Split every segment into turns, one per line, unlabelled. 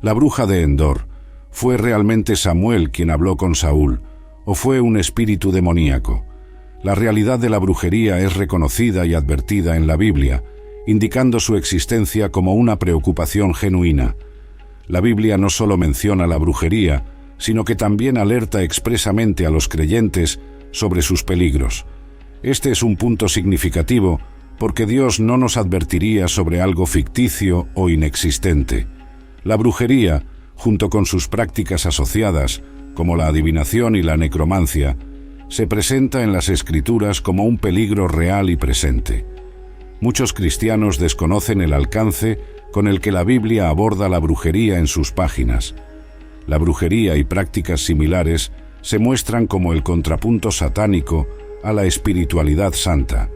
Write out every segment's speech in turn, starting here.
La bruja de Endor, ¿fue realmente Samuel quien habló con Saúl, o fue un espíritu demoníaco? La realidad de la brujería es reconocida y advertida en la Biblia, indicando su existencia como una preocupación genuina. La Biblia no solo menciona la brujería, sino que también alerta expresamente a los creyentes sobre sus peligros. Este es un punto significativo porque Dios no nos advertiría sobre algo ficticio o inexistente. La brujería, junto con sus prácticas asociadas, como la adivinación y la necromancia, se presenta en las Escrituras como un peligro real y presente. Muchos cristianos desconocen el alcance con el que la Biblia aborda la brujería en sus páginas. La brujería y prácticas similares se muestran como el contrapunto satánico a la espiritualidad santa.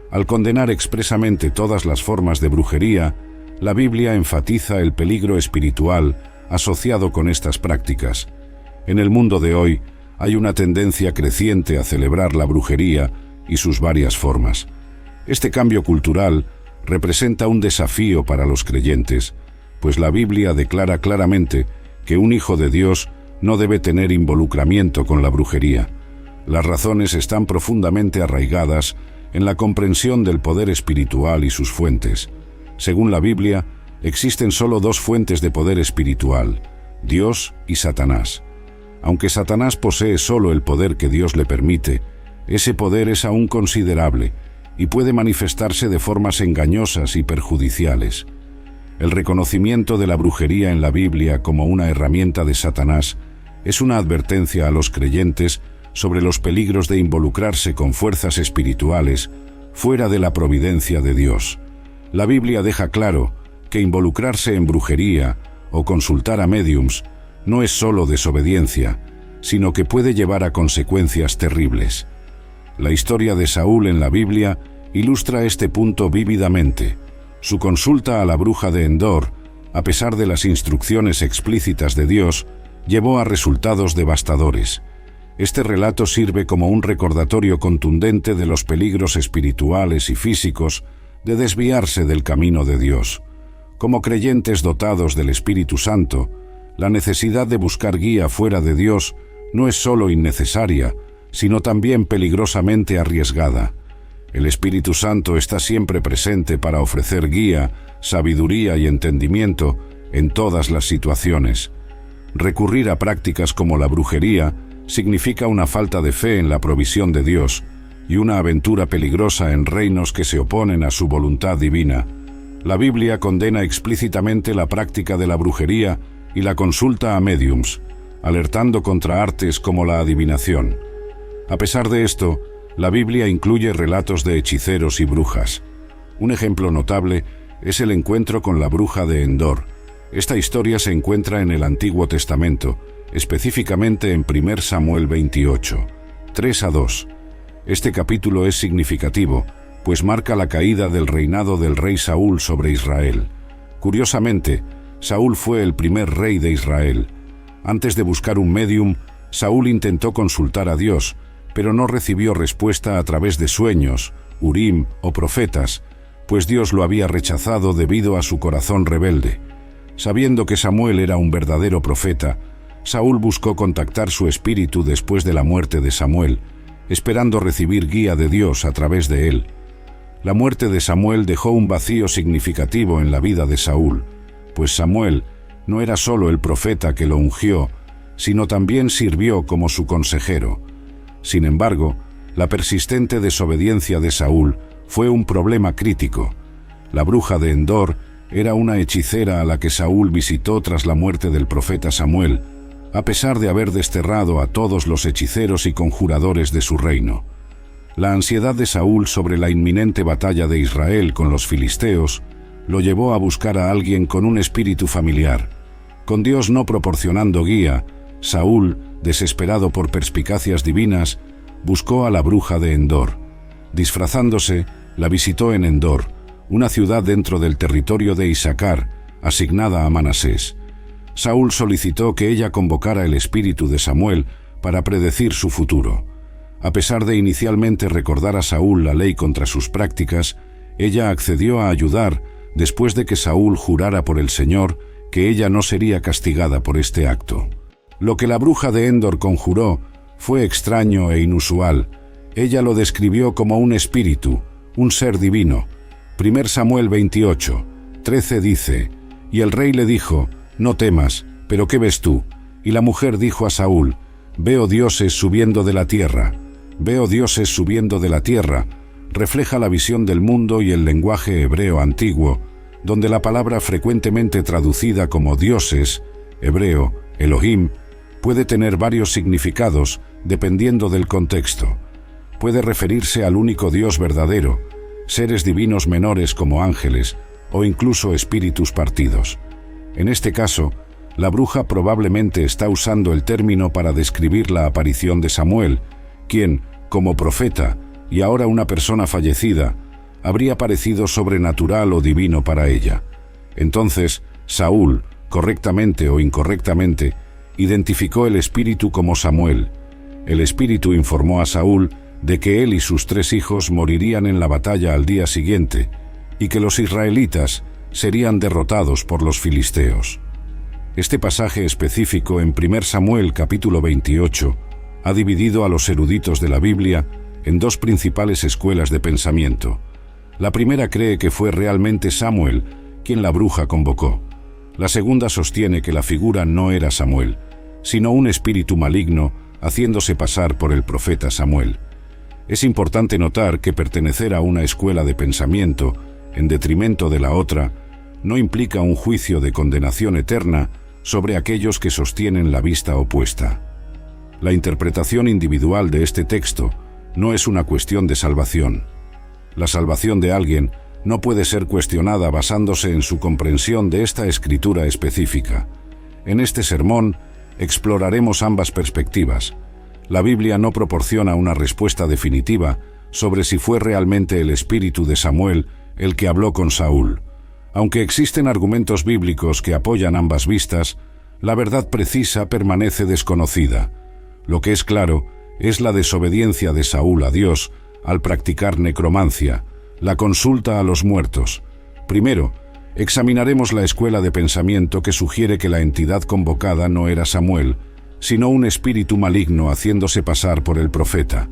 Al condenar expresamente todas las formas de brujería, la Biblia enfatiza el peligro espiritual asociado con estas prácticas. En el mundo de hoy hay una tendencia creciente a celebrar la brujería y sus varias formas. Este cambio cultural representa un desafío para los creyentes, pues la Biblia declara claramente que un hijo de Dios no debe tener involucramiento con la brujería. Las razones están profundamente arraigadas en la comprensión del poder espiritual y sus fuentes. Según la Biblia, existen solo dos fuentes de poder espiritual: Dios y Satanás. Aunque Satanás posee solo el poder que Dios le permite, ese poder es aún considerable y puede manifestarse de formas engañosas y perjudiciales. El reconocimiento de la brujería en la Biblia como una herramienta de Satanás es una advertencia a los creyentes sobre los peligros de involucrarse con fuerzas espirituales fuera de la providencia de Dios. La Biblia deja claro que involucrarse en brujería o consultar a médiums no es solo desobediencia, sino que puede llevar a consecuencias terribles. La historia de Saúl en la Biblia ilustra este punto vívidamente. Su consulta a la bruja de Endor, a pesar de las instrucciones explícitas de Dios, llevó a resultados devastadores. Este relato sirve como un recordatorio contundente de los peligros espirituales y físicos de desviarse del camino de Dios. Como creyentes dotados del Espíritu Santo, la necesidad de buscar guía fuera de Dios no es solo innecesaria, sino también peligrosamente arriesgada. El Espíritu Santo está siempre presente para ofrecer guía, sabiduría y entendimiento en todas las situaciones. Recurrir a prácticas como la brujería significa una falta de fe en la provisión de Dios y una aventura peligrosa en reinos que se oponen a su voluntad divina. La Biblia condena explícitamente la práctica de la brujería y la consulta a médiums, alertando contra artes como la adivinación. A pesar de esto, la Biblia incluye relatos de hechiceros y brujas. Un ejemplo notable es el encuentro con la bruja de Endor. Esta historia se encuentra en el Antiguo Testamento, específicamente en 1 Samuel 28, 3-2. Este capítulo es significativo, pues marca la caída del reinado del rey Saúl sobre Israel. Curiosamente, Saúl fue el primer rey de Israel. Antes de buscar un médium, Saúl intentó consultar a Dios, pero no recibió respuesta a través de sueños, urim o profetas, pues Dios lo había rechazado debido a su corazón rebelde. Sabiendo que Samuel era un verdadero profeta, Saúl buscó contactar su espíritu después de la muerte de Samuel, esperando recibir guía de Dios a través de él. La muerte de Samuel dejó un vacío significativo en la vida de Saúl, pues Samuel no era solo el profeta que lo ungió, sino también sirvió como su consejero. Sin embargo, la persistente desobediencia de Saúl fue un problema crítico. La bruja de Endor era una hechicera a la que Saúl visitó tras la muerte del profeta Samuel, a pesar de haber desterrado a todos los hechiceros y conjuradores de su reino. La ansiedad de Saúl sobre la inminente batalla de Israel con los filisteos lo llevó a buscar a alguien con un espíritu familiar. Con Dios no proporcionando guía, Saúl, desesperado por perspicacias divinas, buscó a la bruja de Endor. Disfrazándose, la visitó en Endor, una ciudad dentro del territorio de Isaacar, asignada a Manasés. Saúl solicitó que ella convocara el espíritu de Samuel para predecir su futuro. A pesar de inicialmente recordar a Saúl la ley contra sus prácticas, ella accedió a ayudar después de que Saúl jurara por el Señor que ella no sería castigada por este acto. Lo que la bruja de Endor conjuró fue extraño e inusual. Ella lo describió como un espíritu, un ser divino. 1 Samuel 28:13 dice: «Y el rey le dijo: no temas, pero ¿qué ves tú?» Y la mujer dijo a Saúl: «Veo dioses subiendo de la tierra». «Veo dioses subiendo de la tierra» refleja la visión del mundo y el lenguaje hebreo antiguo, donde la palabra frecuentemente traducida como dioses, hebreo, Elohim, puede tener varios significados dependiendo del contexto. Puede referirse al único Dios verdadero, seres divinos menores como ángeles o incluso espíritus partidos. En este caso, la bruja probablemente está usando el término para describir la aparición de Samuel, quien, como profeta y ahora una persona fallecida, habría parecido sobrenatural o divino para ella. Entonces, Saúl, correctamente o incorrectamente, identificó el espíritu como Samuel. El espíritu informó a Saúl de que él y sus 3 hijos morirían en la batalla al día siguiente y que los israelitas serían derrotados por los filisteos. Este pasaje específico en 1 Samuel capítulo 28 ha dividido a los eruditos de la Biblia en 2 principales escuelas de pensamiento. La primera cree que fue realmente Samuel quien la bruja convocó. La segunda sostiene que la figura no era Samuel, sino un espíritu maligno haciéndose pasar por el profeta Samuel. Es importante notar que pertenecer a una escuela de pensamiento, en detrimento de la otra, no implica un juicio de condenación eterna sobre aquellos que sostienen la vista opuesta. La interpretación individual de este texto no es una cuestión de salvación. La salvación de alguien no puede ser cuestionada basándose en su comprensión de esta escritura específica. En este sermón exploraremos ambas perspectivas. La Biblia no proporciona una respuesta definitiva sobre si fue realmente el espíritu de Samuel el que habló con Saúl. Aunque existen argumentos bíblicos que apoyan ambas vistas, la verdad precisa permanece desconocida. Lo que es claro es la desobediencia de Saúl a Dios al practicar necromancia, la consulta a los muertos. Primero, examinaremos la escuela de pensamiento que sugiere que la entidad convocada no era Samuel, sino un espíritu maligno haciéndose pasar por el profeta.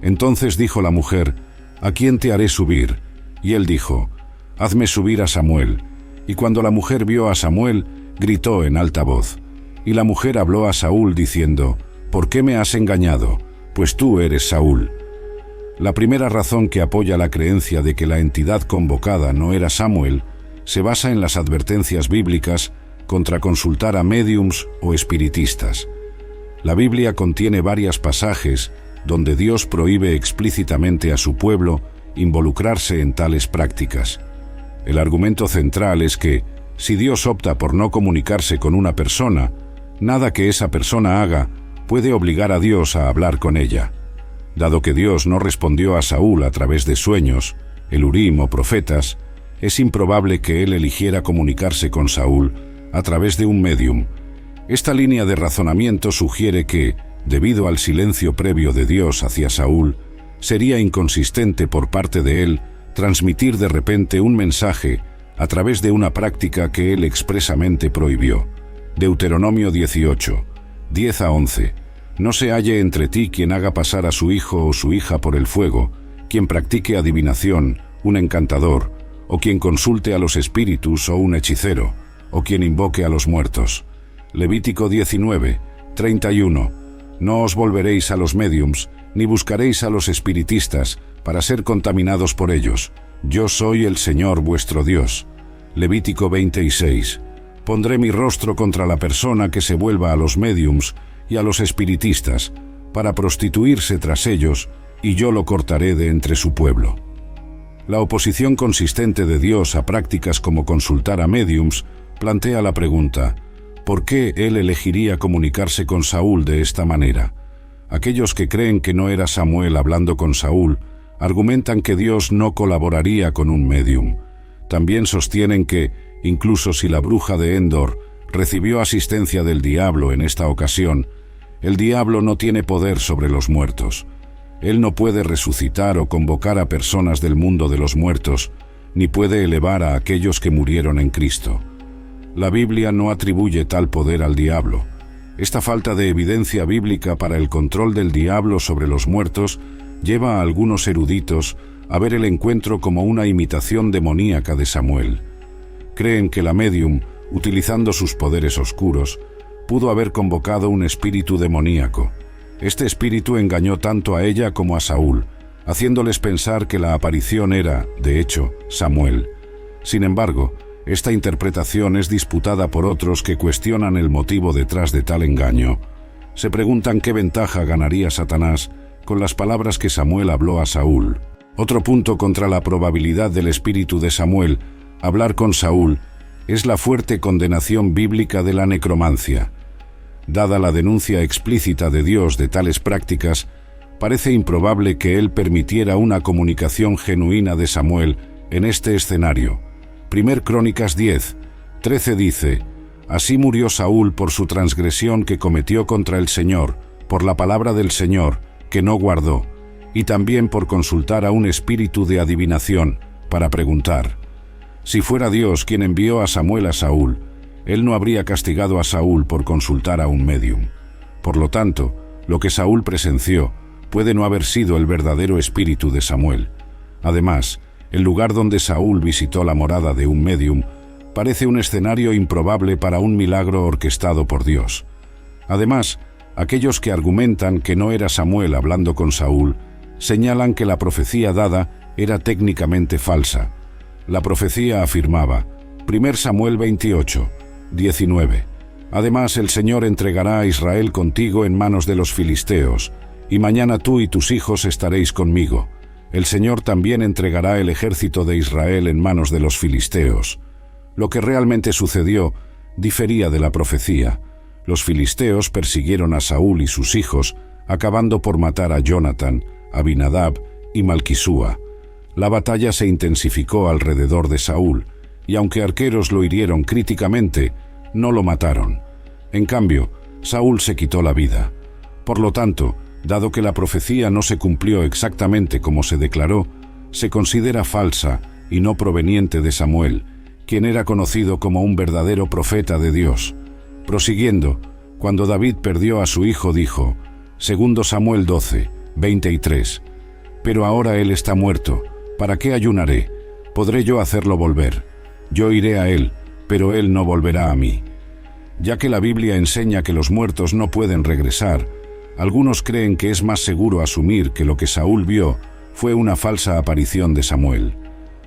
Entonces dijo la mujer: «¿A quién te haré subir?» Y él dijo: «Hazme subir a Samuel». Y cuando la mujer vio a Samuel, gritó en alta voz. Y la mujer habló a Saúl diciendo: «¿Por qué me has engañado? Pues tú eres Saúl». La primera razón que apoya la creencia de que la entidad convocada no era Samuel se basa en las advertencias bíblicas contra consultar a médiums o espiritistas. La Biblia contiene varios pasajes donde Dios prohíbe explícitamente a su pueblo involucrarse en tales prácticas. El argumento central es que, si Dios opta por no comunicarse con una persona, nada que esa persona haga puede obligar a Dios a hablar con ella. Dado que Dios no respondió a Saúl a través de sueños, el Urim o profetas, es improbable que él eligiera comunicarse con Saúl a través de un médium. Esta línea de razonamiento sugiere que, debido al silencio previo de Dios hacia Saúl, sería inconsistente por parte de él transmitir de repente un mensaje a través de una práctica que él expresamente prohibió. Deuteronomio 18, 10-11. No se halle entre ti quien haga pasar a su hijo o su hija por el fuego, quien practique adivinación, un encantador, o quien consulte a los espíritus o un hechicero, o quien invoque a los muertos. Levítico 19, 31. No os volveréis a los médiums, ni buscaréis a los espiritistas para ser contaminados por ellos. Yo soy el Señor vuestro Dios. Levítico 26. Pondré mi rostro contra la persona que se vuelva a los médiums y a los espiritistas, para prostituirse tras ellos, y yo lo cortaré de entre su pueblo. La oposición consistente de Dios a prácticas como consultar a médiums plantea la pregunta: ¿por qué él elegiría comunicarse con Saúl de esta manera? Aquellos que creen que no era Samuel hablando con Saúl argumentan que Dios no colaboraría con un médium. También sostienen que, incluso si la bruja de Endor recibió asistencia del diablo en esta ocasión, el diablo no tiene poder sobre los muertos. Él no puede resucitar o convocar a personas del mundo de los muertos, ni puede elevar a aquellos que murieron en Cristo. La Biblia no atribuye tal poder al diablo. Esta falta de evidencia bíblica para el control del diablo sobre los muertos lleva a algunos eruditos a ver el encuentro como una imitación demoníaca de Samuel. Creen que la médium, utilizando sus poderes oscuros, pudo haber convocado un espíritu demoníaco. Este espíritu engañó tanto a ella como a Saúl, haciéndoles pensar que la aparición era, de hecho, Samuel. Sin embargo, esta interpretación es disputada por otros que cuestionan el motivo detrás de tal engaño. Se preguntan qué ventaja ganaría Satanás con las palabras que Samuel habló a Saúl. Otro punto contra la probabilidad del espíritu de Samuel hablar con Saúl es la fuerte condenación bíblica de la necromancia. Dada la denuncia explícita de Dios de tales prácticas, parece improbable que él permitiera una comunicación genuina de Samuel en este escenario. 1 Crónicas 10:13 dice: «Así murió Saúl por su transgresión que cometió contra el Señor, por la palabra del Señor, que no guardó, y también por consultar a un espíritu de adivinación, para preguntar». Si fuera Dios quien envió a Samuel a Saúl, él no habría castigado a Saúl por consultar a un médium. Por lo tanto, lo que Saúl presenció puede no haber sido el verdadero espíritu de Samuel. Además, el lugar donde Saúl visitó la morada de un médium parece un escenario improbable para un milagro orquestado por Dios. Además, aquellos que argumentan que no era Samuel hablando con Saúl señalan que la profecía dada era técnicamente falsa. La profecía afirmaba, 1 Samuel 28:19, «Además el Señor entregará a Israel contigo en manos de los filisteos, y mañana tú y tus hijos estaréis conmigo. El Señor también entregará el ejército de Israel en manos de los filisteos». Lo que realmente sucedió difería de la profecía. Los filisteos persiguieron a Saúl y sus hijos, acabando por matar a Jonatán, Abinadab y Malquisúa. La batalla se intensificó alrededor de Saúl, y aunque arqueros lo hirieron críticamente, no lo mataron. En cambio, Saúl se quitó la vida. Por lo tanto, dado que la profecía no se cumplió exactamente como se declaró, se considera falsa y no proveniente de Samuel, quien era conocido como un verdadero profeta de Dios. Prosiguiendo, cuando David perdió a su hijo dijo, 2 Samuel 12:23, «Pero ahora él está muerto, ¿para qué ayunaré? ¿Podré yo hacerlo volver? Yo iré a él, pero él no volverá a mí». Ya que la Biblia enseña que los muertos no pueden regresar, algunos creen que es más seguro asumir que lo que Saúl vio fue una falsa aparición de Samuel.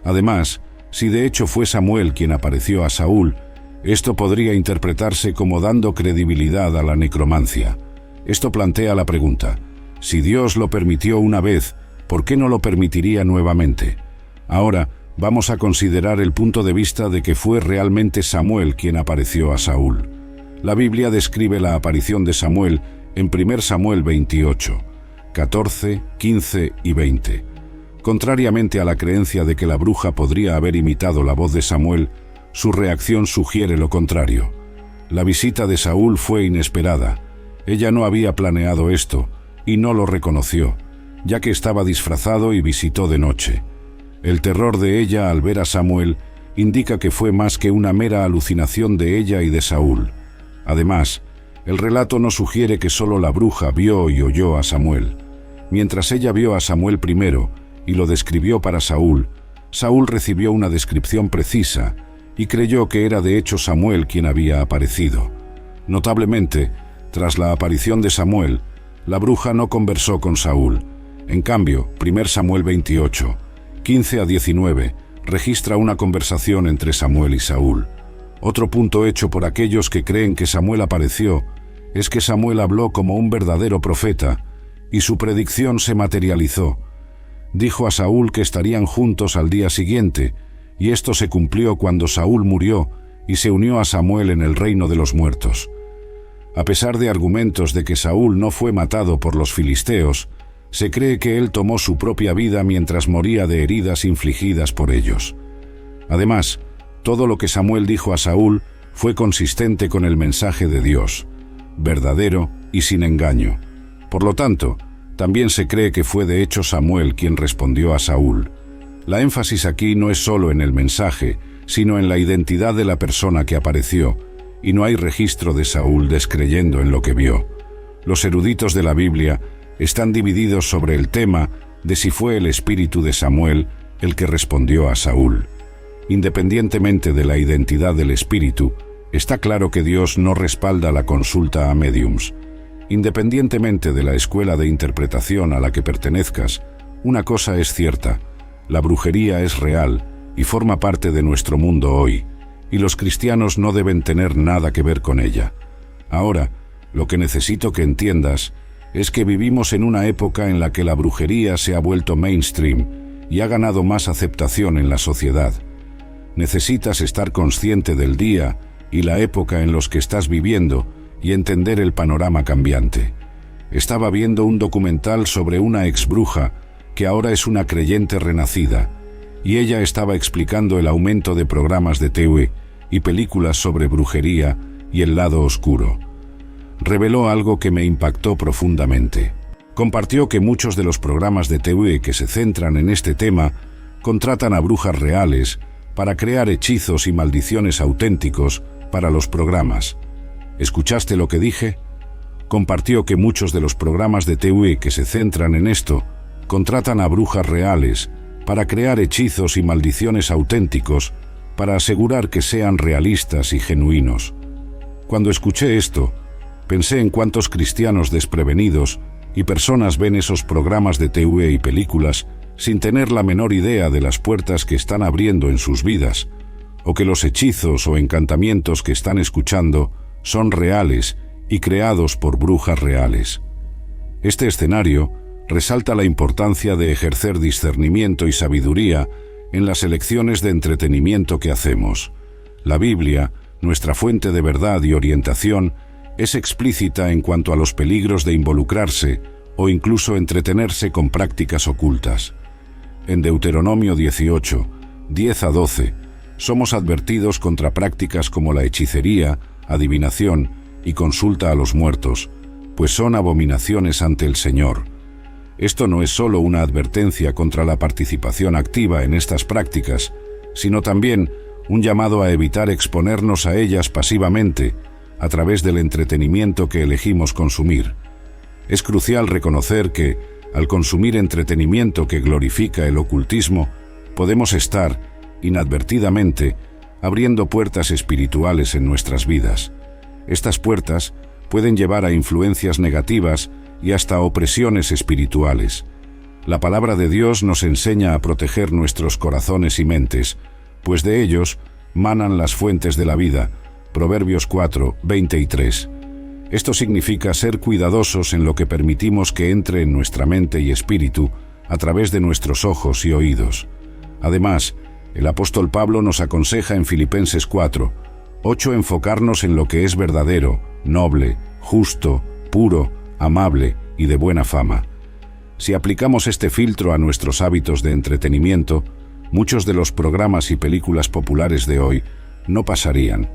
Además, si de hecho fue Samuel quien apareció a Saúl, esto podría interpretarse como dando credibilidad a la necromancia. Esto plantea la pregunta, si Dios lo permitió una vez, ¿por qué no lo permitiría nuevamente? Ahora, vamos a considerar el punto de vista de que fue realmente Samuel quien apareció a Saúl. La Biblia describe la aparición de Samuel en 1 Samuel 28:14, 15 y 20. Contrariamente a la creencia de que la bruja podría haber imitado la voz de Samuel, su reacción sugiere lo contrario. La visita de Saúl fue inesperada. Ella no había planeado esto y no lo reconoció, ya que estaba disfrazado y visitó de noche. El terror de ella al ver a Samuel indica que fue más que una mera alucinación de ella y de Saúl. Además, el relato no sugiere que solo la bruja vio y oyó a Samuel. Mientras ella vio a Samuel primero y lo describió para Saúl, Saúl recibió una descripción precisa y creyó que era de hecho Samuel quien había aparecido. Notablemente, tras la aparición de Samuel, la bruja no conversó con Saúl. En cambio, 1 Samuel 28:15 a 19, registra una conversación entre Samuel y Saúl. Otro punto hecho por aquellos que creen que Samuel apareció es que Samuel habló como un verdadero profeta y su predicción se materializó. Dijo a Saúl que estarían juntos al día siguiente, y esto se cumplió cuando Saúl murió y se unió a Samuel en el reino de los muertos. A pesar de argumentos de que Saúl no fue matado por los filisteos, se cree que él tomó su propia vida mientras moría de heridas infligidas por ellos. Además, todo lo que Samuel dijo a Saúl fue consistente con el mensaje de Dios, verdadero y sin engaño. Por lo tanto, también se cree que fue de hecho Samuel quien respondió a Saúl. La énfasis aquí no es solo en el mensaje, sino en la identidad de la persona que apareció, y no hay registro de Saúl descreyendo en lo que vio. Los eruditos de la Biblia están divididos sobre el tema de si fue el espíritu de Samuel el que respondió a Saúl. Independientemente de la identidad del espíritu, está claro que Dios no respalda la consulta a médiums. Independientemente de la escuela de interpretación a la que pertenezcas, una cosa es cierta: la brujería es real y forma parte de nuestro mundo hoy, y los cristianos no deben tener nada que ver con ella. Ahora, lo que necesito que entiendas es que vivimos en una época en la que la brujería se ha vuelto mainstream y ha ganado más aceptación en la sociedad. Necesitas estar consciente del día y la época en los que estás viviendo y entender el panorama cambiante. Estaba viendo un documental sobre una exbruja que ahora es una creyente renacida, y ella estaba explicando el aumento de programas de TV y películas sobre brujería y el lado oscuro. Reveló algo que me impactó profundamente. Compartió que muchos de los programas de TV que se centran en este tema contratan a brujas reales para crear hechizos y maldiciones auténticos para los programas. ¿Escuchaste lo que dije? Compartió que muchos de los programas de TV que se centran en esto contratan a brujas reales para crear hechizos y maldiciones auténticos para asegurar que sean realistas y genuinos. Cuando escuché esto, pensé en cuántos cristianos desprevenidos y personas ven esos programas de TV y películas sin tener la menor idea de las puertas que están abriendo en sus vidas, o que los hechizos o encantamientos que están escuchando son reales y creados por brujas reales. Este escenario resalta la importancia de ejercer discernimiento y sabiduría en las elecciones de entretenimiento que hacemos. La Biblia, nuestra fuente de verdad y orientación, es explícita en cuanto a los peligros de involucrarse o incluso entretenerse con prácticas ocultas. En Deuteronomio 18, 10-12, somos advertidos contra prácticas como la hechicería, adivinación y consulta a los muertos, pues son abominaciones ante el Señor. Esto no es solo una advertencia contra la participación activa en estas prácticas, sino también un llamado a evitar exponernos a ellas pasivamente, a través del entretenimiento que elegimos consumir. Es crucial reconocer que, al consumir entretenimiento que glorifica el ocultismo, podemos estar, inadvertidamente, abriendo puertas espirituales en nuestras vidas. Estas puertas pueden llevar a influencias negativas y hasta opresiones espirituales. La palabra de Dios nos enseña a proteger nuestros corazones y mentes, pues de ellos manan las fuentes de la vida. Proverbios 4, 23. Esto significa ser cuidadosos en lo que permitimos que entre en nuestra mente y espíritu a través de nuestros ojos y oídos. Además, el apóstol Pablo nos aconseja en Filipenses 4, 8 enfocarnos en lo que es verdadero, noble, justo, puro, amable y de buena fama. Si aplicamos este filtro a nuestros hábitos de entretenimiento, muchos de los programas y películas populares de hoy no pasarían.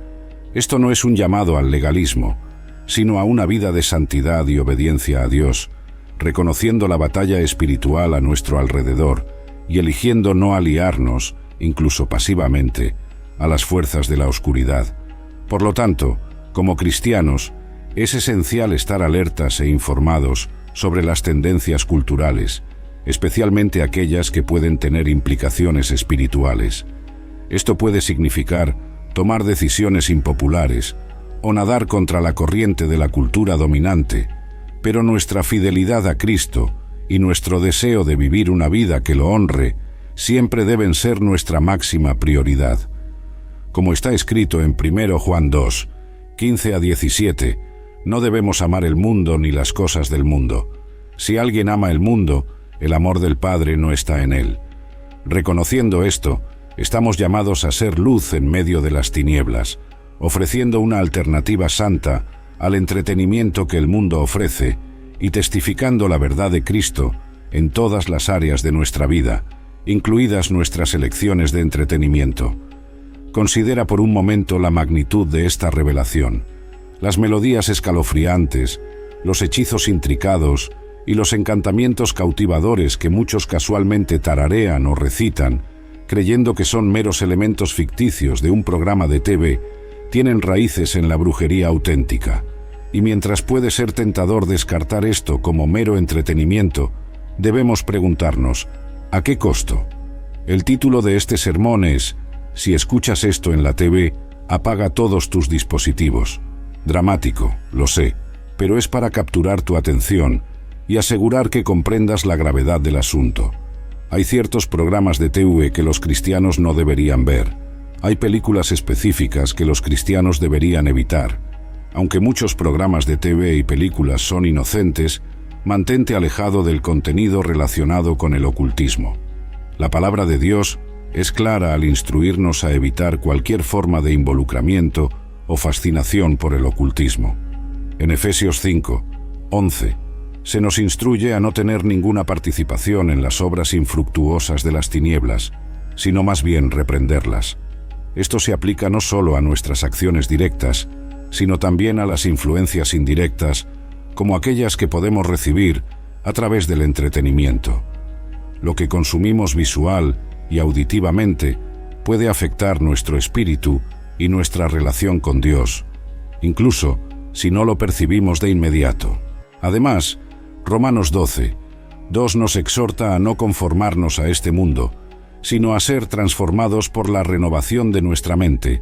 Esto no es un llamado al legalismo, sino a una vida de santidad y obediencia a Dios, reconociendo la batalla espiritual a nuestro alrededor y eligiendo no aliarnos, incluso pasivamente, a las fuerzas de la oscuridad. Por lo tanto, como cristianos, es esencial estar alertas e informados sobre las tendencias culturales, especialmente aquellas que pueden tener implicaciones espirituales. Esto puede significar tomar decisiones impopulares o nadar contra la corriente de la cultura dominante, pero nuestra fidelidad a Cristo y nuestro deseo de vivir una vida que lo honre siempre deben ser nuestra máxima prioridad. Como está escrito en 1 Juan 2, 15-17, no debemos amar el mundo ni las cosas del mundo. Si alguien ama el mundo, el amor del Padre no está en él. Reconociendo esto, estamos llamados a ser luz en medio de las tinieblas, ofreciendo una alternativa santa al entretenimiento que el mundo ofrece y testificando la verdad de Cristo en todas las áreas de nuestra vida, incluidas nuestras elecciones de entretenimiento. Considera por un momento la magnitud de esta revelación. Las melodías escalofriantes, los hechizos intricados y los encantamientos cautivadores que muchos casualmente tararean o recitan creyendo que son meros elementos ficticios de un programa de TV, tienen raíces en la brujería auténtica. Y mientras puede ser tentador descartar esto como mero entretenimiento, debemos preguntarnos, ¿a qué costo? El título de este sermón es, si escuchas esto en la TV, apaga todos tus dispositivos. Dramático, lo sé, pero es para capturar tu atención y asegurar que comprendas la gravedad del asunto. Hay ciertos programas de TV que los cristianos no deberían ver. Hay películas específicas que los cristianos deberían evitar. Aunque muchos programas de TV y películas son inocentes, mantente alejado del contenido relacionado con el ocultismo. La palabra de Dios es clara al instruirnos a evitar cualquier forma de involucramiento o fascinación por el ocultismo. En Efesios 5, 11, se nos instruye a no tener ninguna participación en las obras infructuosas de las tinieblas, sino más bien reprenderlas. Esto se aplica no solo a nuestras acciones directas, sino también a las influencias indirectas, como aquellas que podemos recibir a través del entretenimiento. Lo que consumimos visual y auditivamente puede afectar nuestro espíritu y nuestra relación con Dios, incluso si no lo percibimos de inmediato. Además, Romanos 12:2 nos exhorta a no conformarnos a este mundo, sino a ser transformados por la renovación de nuestra mente,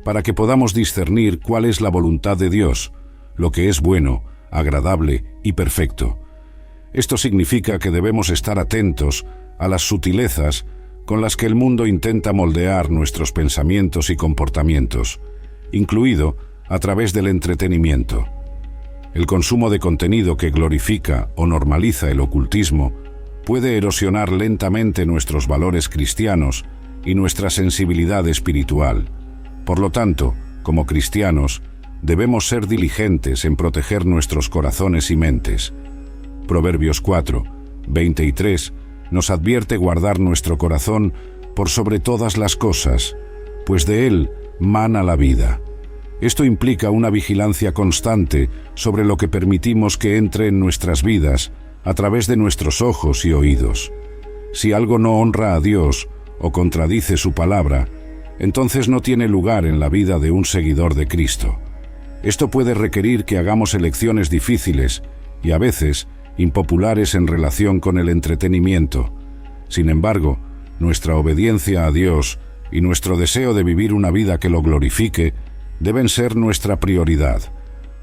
para que podamos discernir cuál es la voluntad de Dios, lo que es bueno, agradable y perfecto. Esto significa que debemos estar atentos a las sutilezas con las que el mundo intenta moldear nuestros pensamientos y comportamientos, incluido a través del entretenimiento. El consumo de contenido que glorifica o normaliza el ocultismo puede erosionar lentamente nuestros valores cristianos y nuestra sensibilidad espiritual. Por lo tanto, como cristianos, debemos ser diligentes en proteger nuestros corazones y mentes. Proverbios 4, 23 nos advierte guardar nuestro corazón por sobre todas las cosas, pues de él mana la vida. Esto implica una vigilancia constante sobre lo que permitimos que entre en nuestras vidas a través de nuestros ojos y oídos. Si algo no honra a Dios o contradice su palabra, entonces no tiene lugar en la vida de un seguidor de Cristo. Esto puede requerir que hagamos elecciones difíciles y a veces impopulares en relación con el entretenimiento. Sin embargo, nuestra obediencia a Dios y nuestro deseo de vivir una vida que lo glorifique deben ser nuestra prioridad.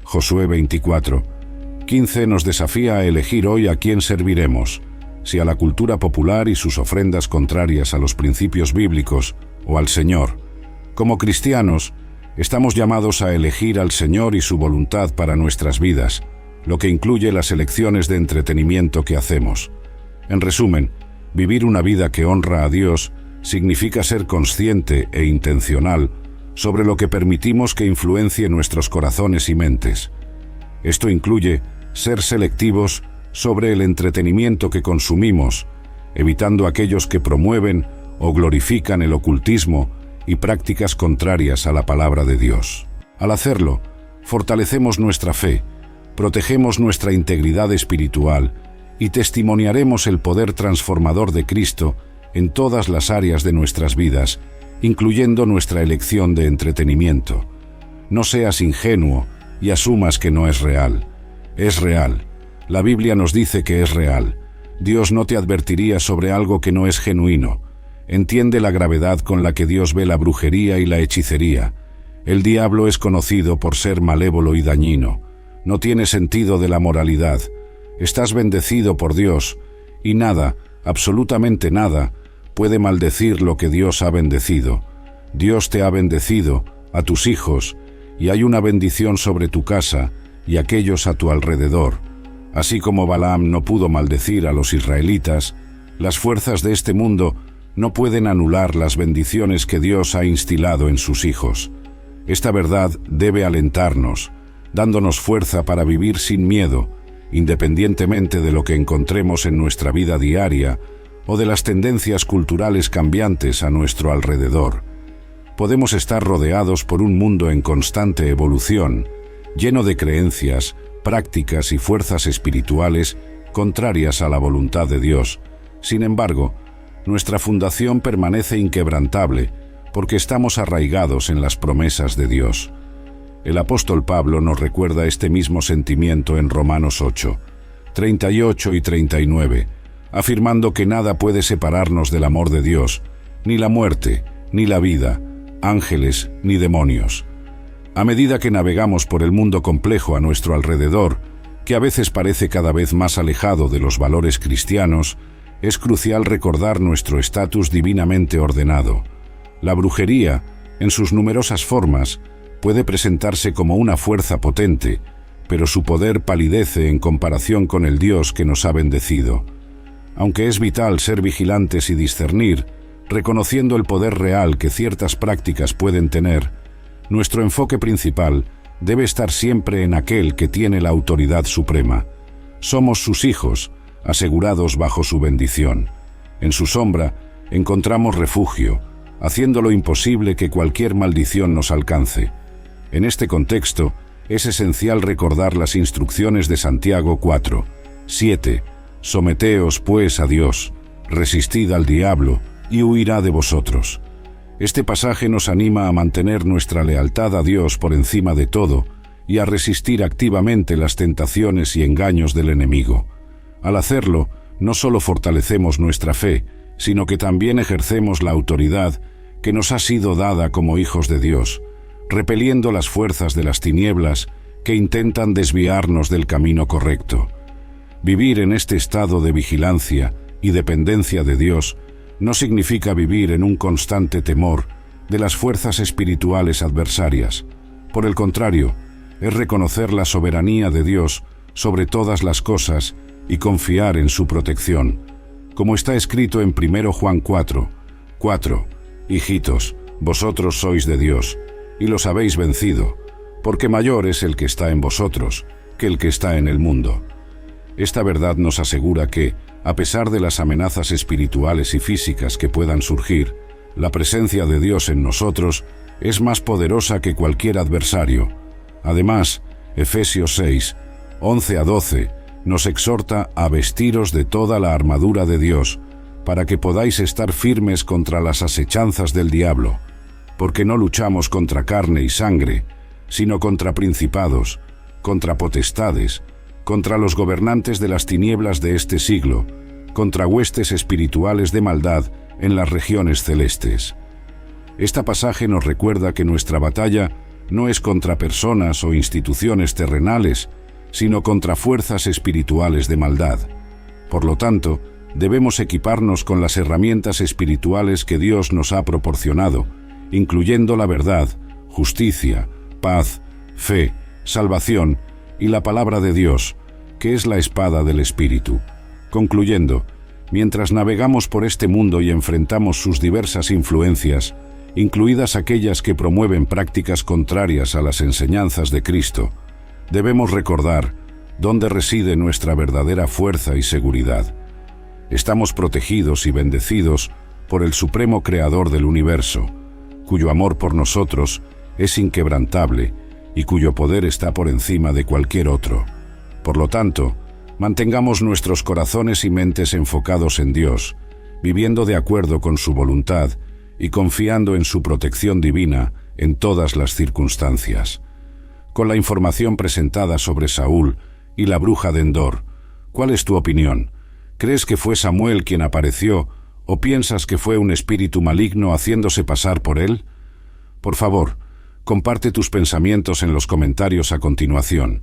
Josué 24:15 nos desafía a elegir hoy a quién serviremos, si a la cultura popular y sus ofrendas contrarias a los principios bíblicos o al Señor. Como cristianos, estamos llamados a elegir al Señor y su voluntad para nuestras vidas, lo que incluye las elecciones de entretenimiento que hacemos. En resumen, vivir una vida que honra a Dios significa ser consciente e intencional sobre lo que permitimos que influencie nuestros corazones y mentes. Esto incluye ser selectivos sobre el entretenimiento que consumimos, evitando aquellos que promueven o glorifican el ocultismo y prácticas contrarias a la palabra de Dios. Al hacerlo, fortalecemos nuestra fe, protegemos nuestra integridad espiritual y testimoniaremos el poder transformador de Cristo en todas las áreas de nuestras vidas, incluyendo nuestra elección de entretenimiento. No seas ingenuo y asumas que no es real. Es real. La Biblia nos dice que es real. Dios no te advertiría sobre algo que no es genuino. Entiende la gravedad con la que Dios ve la brujería y la hechicería. El diablo es conocido por ser malévolo y dañino. No tiene sentido de la moralidad. Estás bendecido por Dios, y nada, absolutamente nada, puede maldecir lo que Dios ha bendecido. Dios te ha bendecido, a tus hijos, y hay una bendición sobre tu casa y aquellos a tu alrededor. Así como Balaam no pudo maldecir a los israelitas, las fuerzas de este mundo no pueden anular las bendiciones que Dios ha instilado en sus hijos. Esta verdad debe alentarnos, dándonos fuerza para vivir sin miedo, independientemente de lo que encontremos en nuestra vida diaria o de las tendencias culturales cambiantes a nuestro alrededor. Podemos estar rodeados por un mundo en constante evolución, lleno de creencias, prácticas y fuerzas espirituales contrarias a la voluntad de Dios. Sin embargo, nuestra fundación permanece inquebrantable porque estamos arraigados en las promesas de Dios. El apóstol Pablo nos recuerda este mismo sentimiento en Romanos 8, 38 y 39, afirmando que nada puede separarnos del amor de Dios, ni la muerte, ni la vida, ángeles, ni demonios. A medida que navegamos por el mundo complejo a nuestro alrededor, que a veces parece cada vez más alejado de los valores cristianos, es crucial recordar nuestro estatus divinamente ordenado. La brujería, en sus numerosas formas, puede presentarse como una fuerza potente, pero su poder palidece en comparación con el Dios que nos ha bendecido. Aunque es vital ser vigilantes y discernir, reconociendo el poder real que ciertas prácticas pueden tener, nuestro enfoque principal debe estar siempre en aquel que tiene la autoridad suprema. Somos sus hijos, asegurados bajo su bendición. En su sombra encontramos refugio, haciendo lo imposible que cualquier maldición nos alcance. En este contexto, es esencial recordar las instrucciones de Santiago 4, 7. Someteos pues a Dios, resistid al diablo, y huirá de vosotros. Este pasaje nos anima a mantener nuestra lealtad a Dios por encima de todo y a resistir activamente las tentaciones y engaños del enemigo. Al hacerlo, no solo fortalecemos nuestra fe, sino que también ejercemos la autoridad que nos ha sido dada como hijos de Dios, repeliendo las fuerzas de las tinieblas que intentan desviarnos del camino correcto. Vivir en este estado de vigilancia y dependencia de Dios no significa vivir en un constante temor de las fuerzas espirituales adversarias. Por el contrario, es reconocer la soberanía de Dios sobre todas las cosas y confiar en su protección. Como está escrito en 1 Juan 4, 4, Hijitos, vosotros sois de Dios, y los habéis vencido, porque mayor es el que está en vosotros que el que está en el mundo. Esta verdad nos asegura que, a pesar de las amenazas espirituales y físicas que puedan surgir, la presencia de Dios en nosotros es más poderosa que cualquier adversario. Además, Efesios 6, 11 a 12, nos exhorta a vestiros de toda la armadura de Dios, para que podáis estar firmes contra las asechanzas del diablo, porque no luchamos contra carne y sangre, sino contra principados, contra potestades, contra los gobernantes de las tinieblas de este siglo, contra huestes espirituales de maldad en las regiones celestes. Este pasaje nos recuerda que nuestra batalla no es contra personas o instituciones terrenales, sino contra fuerzas espirituales de maldad. Por lo tanto, debemos equiparnos con las herramientas espirituales que Dios nos ha proporcionado, incluyendo la verdad, justicia, paz, fe, salvación y la palabra de Dios, que es la espada del Espíritu. Concluyendo, mientras navegamos por este mundo y enfrentamos sus diversas influencias, incluidas aquellas que promueven prácticas contrarias a las enseñanzas de Cristo, debemos recordar dónde reside nuestra verdadera fuerza y seguridad. Estamos protegidos y bendecidos por el Supremo Creador del universo, cuyo amor por nosotros es inquebrantable y cuyo poder está por encima de cualquier otro. Por lo tanto, mantengamos nuestros corazones y mentes enfocados en Dios, viviendo de acuerdo con su voluntad y confiando en su protección divina en todas las circunstancias. Con la información presentada sobre Saúl y la bruja de Endor, ¿cuál es tu opinión? ¿Crees que fue Samuel quien apareció o piensas que fue un espíritu maligno haciéndose pasar por él? Por favor, comparte tus pensamientos en los comentarios a continuación.